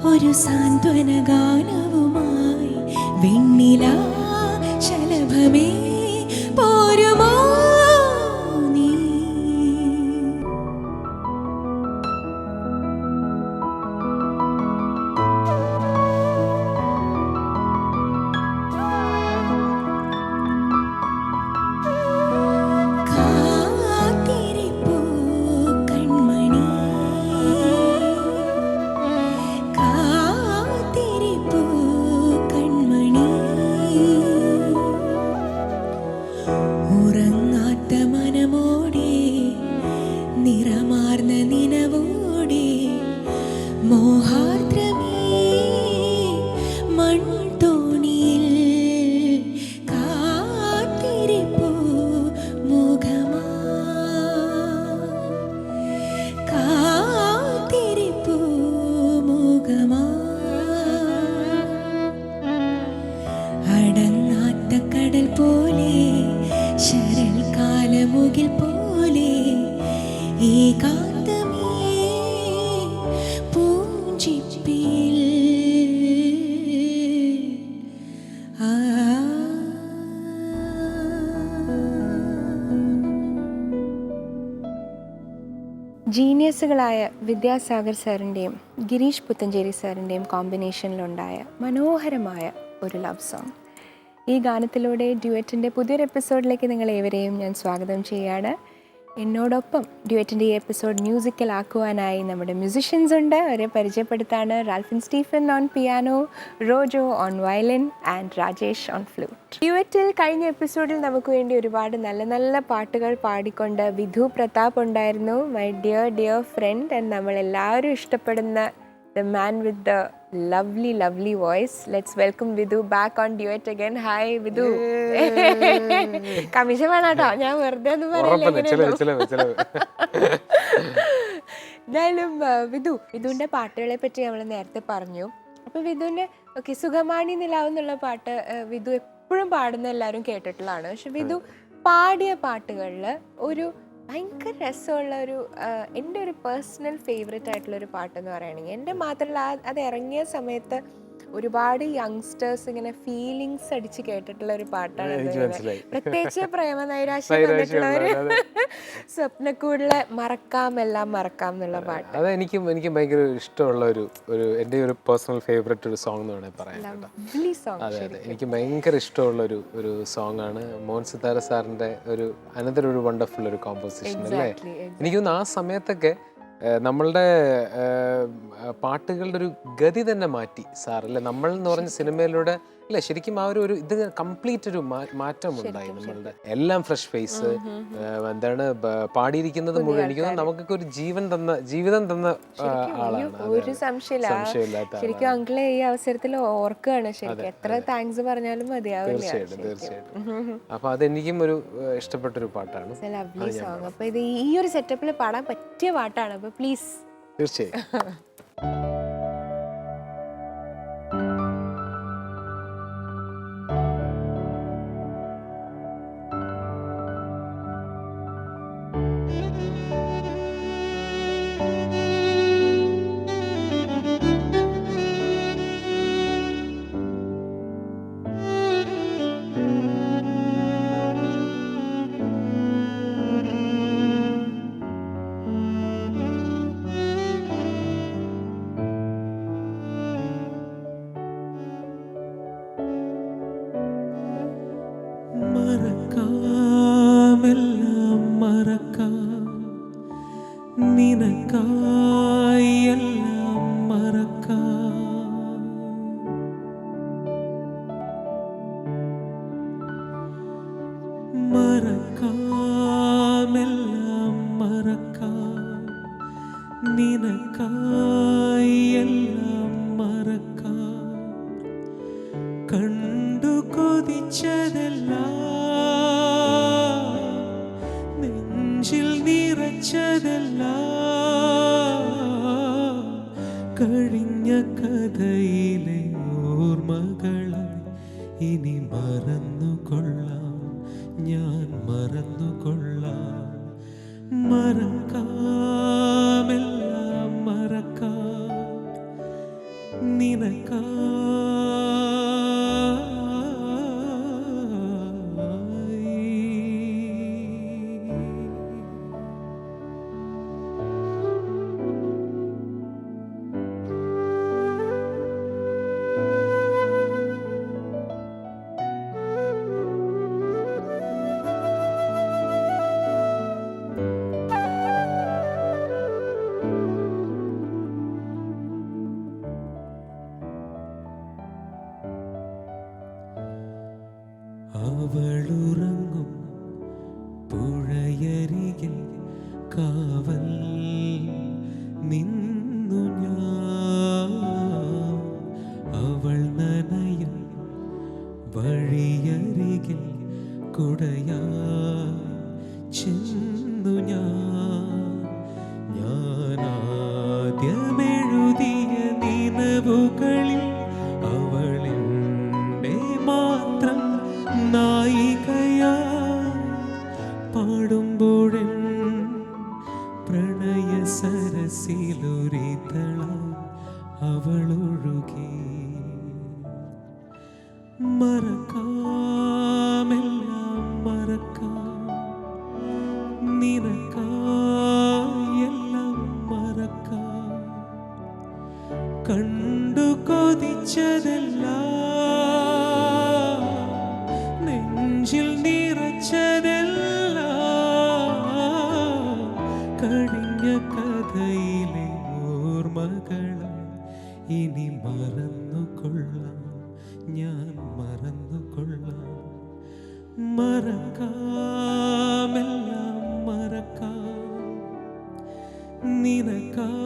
ഒരു സാന്ത്വന ഗാനവുമായി വെണ്ണില ശലഭമേ പോരുമോ നീ. കാത്തിരിപ്പൂ കൺമണി, കാത്തിരിപ്പൂ കൺമണി, ഉറങ്ങാത്ത മനമോടെ നിറമാർന്ന നിനവോടെ മോഹാർദ്രമേ മൺതോണിയിൽ കാത്തിരിപ്പൂ മുഖമാ, കാത്തിരിപ്പൂ മുഖമാ. അടങ്ങാത്ത കടൽ പോലെ ശരൽക്കാലമുകിൽ പോലെ ഏകാന്തമേ പൂഞ്ചിപ്പിൽ. ആ ജീനിയസുകളായ വിദ്യാസാഗർ സാറിൻ്റെയും ഗിരീഷ് പുത്തഞ്ചേരി സാറിൻ്റെയും കോമ്പിനേഷനിലുണ്ടായ മനോഹരമായ ഒരു ലവ് സോങ്. ഈ ഗാനത്തിലൂടെ ഡ്യുവറ്റിൻ്റെ പുതിയൊരു എപ്പിസോഡിലേക്ക് നിങ്ങളേവരെയും ഞാൻ സ്വാഗതം ചെയ്യുകയാണ്. എന്നോടൊപ്പം ഡ്യുവറ്റിൻ്റെ ഈ എപ്പിസോഡ് മ്യൂസിക്കലാക്കുവാനായി നമ്മുടെ മ്യൂസിഷ്യൻസ് ഉണ്ട്. അവരെ പരിചയപ്പെടുത്താണ്. Ralfin Stephen on piano, Rojo on violin and Rajesh on flute. ഡ്യുവറ്റിൽ കഴിഞ്ഞ എപ്പിസോഡിൽ നമുക്ക് വേണ്ടി ഒരുപാട് നല്ല നല്ല പാട്ടുകൾ പാടിക്കൊണ്ട് വിധു പ്രതാപ് ഉണ്ടായിരുന്നു. മൈ ഡിയർ ഫ്രണ്ട് ആൻഡ് നമ്മളെല്ലാവരും ഇഷ്ടപ്പെടുന്ന the man with the lovely voice. Let's welcome Vidhu back on Duet again. Hi Vidhu. Commission വേണാട്ടോ, ഞാൻ വെറുതെ ഒന്നും എന്തായാലും വിധുവിൻ്റെ പാട്ടുകളെ പറ്റി നമ്മൾ നേരത്തെ പറഞ്ഞു. അപ്പോൾ വിധുവിൻ്റെ ഓക്കെ സുഖമാണി നിലാവെന്നുള്ള പാട്ട് വിധു എപ്പോഴും പാടുന്ന എല്ലാവരും കേട്ടിട്ടുള്ളതാണ്. പക്ഷെ വിധു പാടിയ പാട്ടുകളിൽ ഒരു ഭയങ്കര രസമുള്ള ഒരു എൻ്റെ ഒരു പേഴ്സണൽ ഫേവറേറ്റ് ആയിട്ടുള്ളൊരു പാട്ടെന്ന് പറയുകയാണെങ്കിൽ, എൻ്റെ മാത്രമല്ല അത് ഇറങ്ങിയ സമയത്ത് ഒരുപാട് യങ്സ്റ്റേഴ്സ് ഇങ്ങനെ ഫീലിങ്സ് അടിച്ച് കേട്ടിട്ടുള്ള ഒരു പാട്ടാണ്. പ്രത്യേകിച്ച് പ്രേമനൈരാശ്യം വന്നിട്ടുള്ളവര് സ്വപ്നക്കൂടിലെ എല്ലാം മറക്കാം എന്നുള്ള പാട്ട്. അത് എനിക്ക് ഭയങ്കര ഇഷ്ടമുള്ള ഒരു എൻ്റെ ഒരു പേഴ്സണൽ ഫേവറേറ്റ് ഒരു സോങ് എന്ന് വേണമെങ്കിൽ പറയാം. അതെ അതെ, എനിക്ക് ഭയങ്കര ഇഷ്ടമുള്ള ഒരു സോങ് ആണ്. മോഹൻ സിതാര സാറിൻ്റെ അനന്തര ഒരു വണ്ടർഫുൾ ഒരു കോമ്പോസിഷൻ അല്ലേ. എനിക്ക് തോന്നുന്നു ആ സമയത്തൊക്കെ നമ്മളുടെ പാട്ടുകളുടെ ഒരു ഗതി തന്നെ മാറ്റി സാർ അല്ലേ. നമ്മൾ എന്ന് പറഞ്ഞ സിനിമയിലൂടെ അല്ലേ ശരിക്കും ആ ഒരു ഇത് കംപ്ലീറ്റ് ഒരു മാറ്റം ഉണ്ടായി. നമ്മളുടെ എല്ലാം ഫ്രഷ് ഫേസ് എന്താണ് പാടിയിരിക്കുന്നത് മുഴുവൻ എനിക്ക് തോന്നുന്നു നമുക്കൊക്കെ ഒരു ജീവിതം തന്ന ആളാണ്. ഒരു സംശയമില്ല. ശരിക്കും അങ്കിളെ ഈ അവസരത്തിൽ ഓർക്കുകയാണ്. ശരിക്കും എത്ര താങ്ക്സ് പറഞ്ഞാലും മതിയാവില്ല. തീർച്ചയായിട്ടും. അപ്പൊ അതെനിക്കും ഒരു ഇഷ്ടപ്പെട്ടൊരു പാട്ടാണ്. Lovely song. അപ്പൊ ഇത് ഈ ഒരു സെറ്റപ്പിൽ പാടാൻ പറ്റിയ പാട്ടാണ്. അപ്പൊ പ്ലീസ്. തീർച്ചയായും. കണ്ടു കൊതിച്ചതെല്ലാം നെഞ്ചിൽ നിറച്ചതെല്ലാം കഴിഞ്ഞ കഥയിലെ ഓർമ്മകളായി ഇനി മറന്നുകൊള്ളാം, ഞാൻ മറന്നുകൊള്ളാം. മറക്കാമെല്ലാം മറക്കാം, നിനക്കായി. അവളുറങ്ങും പുഴയരികിൽ കാവൽ നിന്നു ഞാൻ. അവൾ നനയും വഴിയരികിൽ കുടയായി ചെന്നു ഞാനാദ്യമെഴുതിയ നിലവുകളിൽ അവളെൻ്റെ മാത്രം നായികയായി പാടുമ്പോഴൻ പ്രണയ സരസിലൊരിതളായി അവളൊഴുകി. മറക്കാമെല്ലാം മറക്കാം, നിനക്കായെല്ലാം മറക്കാം. കണ്ടു കൊതിച്ചതെല്ലാം, നെഞ്ചിൽ നിറച്ചതെല്ലാം കഴിഞ്ഞ കഥയിലെ ഓർമ്മകളായി ഇനി മറന്നുകൊള്ളാം, ഞാൻ മറന്നുകൊള്ളാം. മറക്കാമെല്ലാം മറക്കാം, നിനക്കായി.